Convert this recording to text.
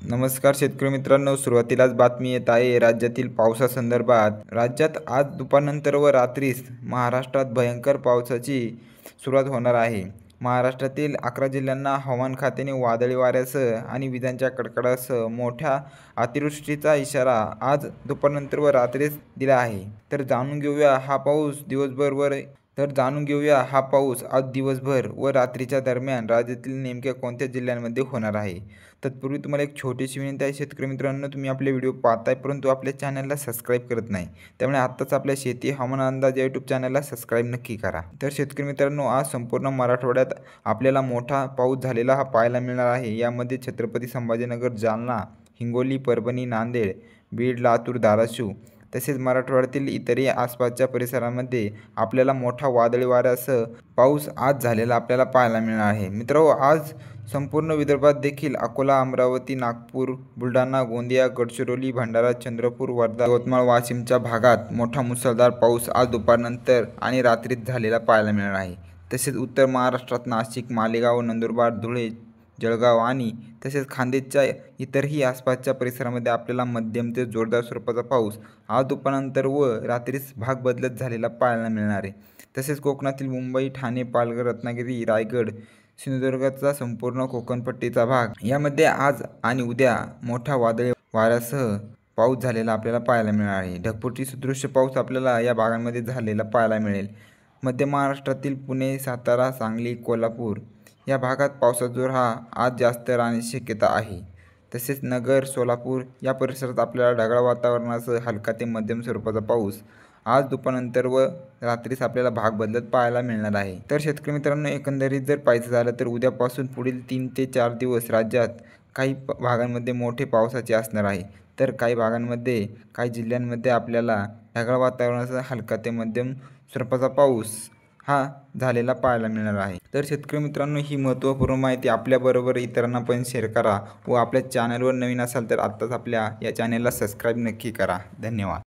नमस्कार शेतकरी मित्रांनो, सुरुवातीलाच बातमी येत आहे राज्यातील पावसासंदर्भात। राज्यात आज दुपारनंतर व रात्रीस महाराष्ट्रात भयंकर पावसाची सुरुवात होणार आहे। महाराष्ट्रातील 11 जिल्ह्यांना हवामान खात्याने वादळी वाऱ्यासह आणि विजांच्या कडकडाटासह मोठ्या अतिवृष्टीचा इशारा आज दुपारनंतर व रात्रीस दिला आहे। तर जाणून घेऊया हा पाऊस आज दिवसभर व रात्रीच्या दरम्यान राज्यातील नेमक्या कोणत्या जिल्ह्यांमध्ये होणार आहे। तत्पूर्वी तुम्हाला एक छोटीशी विनंती आहे शेतकरी मित्रांनो, तुम्ही आपले व्हिडिओ पाहताय परंतु आपल्या चॅनलला सबस्क्राईब करत नाही, त्यामुळे आत्ताच आपल्या शेती हवामान अंदाज या यूट्यूब चॅनलला सबस्क्राईब नक्की करा। तर शेतकरी मित्रांनो, आज संपूर्ण मराठवाड्यात आपल्याला मोठा पाऊस झालेला पाहायला मिळणार आहे। यामध्ये छत्रपती संभाजीनगर, जालना, हिंगोली, परभणी, नांदेड, बीड, लातूर, धाराशिव तसेच मराठवाड्यातील इतरही आसपासच्या परिसरामध्ये आपल्याला मोठा वादळी वाऱ्यासह पाऊस आज झालेला आपल्याला पाहायला मिळणार आहे। मित्रांनो, आज संपूर्ण विदर्भात देखील अकोला, अमरावती, नागपूर, बुलढाणा, गोंदिया, गडचिरोली, भंडारा, चंद्रपूर, वर्धा, यवतमाळ, वाशिमच्या भागात मोठा मुसळधार पाऊस आज दुपारनंतर आणि रात्रीत झालेला पाहायला मिळणार आहे। तसेच उत्तर महाराष्ट्रात नाशिक, मालेगाव, नंदुरबार, धुळे, जळगाव आणि तसेच खान्देशच्या इतरही आसपासच्या परिसरामध्ये आपल्याला मध्यम ते जोरदार स्वरूपाचा पाऊस आज दुपारनंतर व रात्रीस भाग बदलत झालेला पाहायला मिळणार आहे। तसेच कोकणातील मुंबई, ठाणे, पालघर, रत्नागिरी, रायगड, सिंधुदुर्गाचा संपूर्ण कोकणपट्टीचा भाग यामध्ये आज आणि उद्या मोठा वादळी वाऱ्यासह पाऊस झालेला आपल्याला पाहायला मिळणार आहे। ढगफुटी सदृश्य पाऊस आपल्याला या भागांमध्ये झालेला पाहायला मिळेल। मध्य महाराष्ट्रातील पुणे, सातारा, सांगली, कोल्हापूर या भागात पावसाचा जोर हा आज जास्त राहण्याची शक्यता आहे। तसेच नगर, सोलापूर या परिसरात आपल्याला ढगाळ वातावरणासह हलका ते मध्यम स्वरूपाचा पाऊस आज दुपारनंतर व रात्रीस आपल्याला भाग बदलत पाहायला मिळणार आहे। तर शेतकरी मित्रांनो, एकंदरीत जर पाहायचं झालं तर उद्यापासून पुढील 3 ते 4 दिवस राज्यात काही भागांमध्ये मोठे पावसाचे असणार आहे। तर काही जिल्ह्यांमध्ये आपल्याला ढगाळ वातावरणासह हलका ते मध्यम स्वरूपाचा पाऊस हा झालेला पाहायला मिळणार आहे। तर शेतकरी मित्रांनो, ही महत्त्वपूर्ण माहिती आपल्याबरोबर इतरांना पण शेअर करा व आपल्या चॅनलवर नवीन असाल तर आत्ताच आपल्या या चॅनलला सबस्क्राईब नक्की करा। धन्यवाद।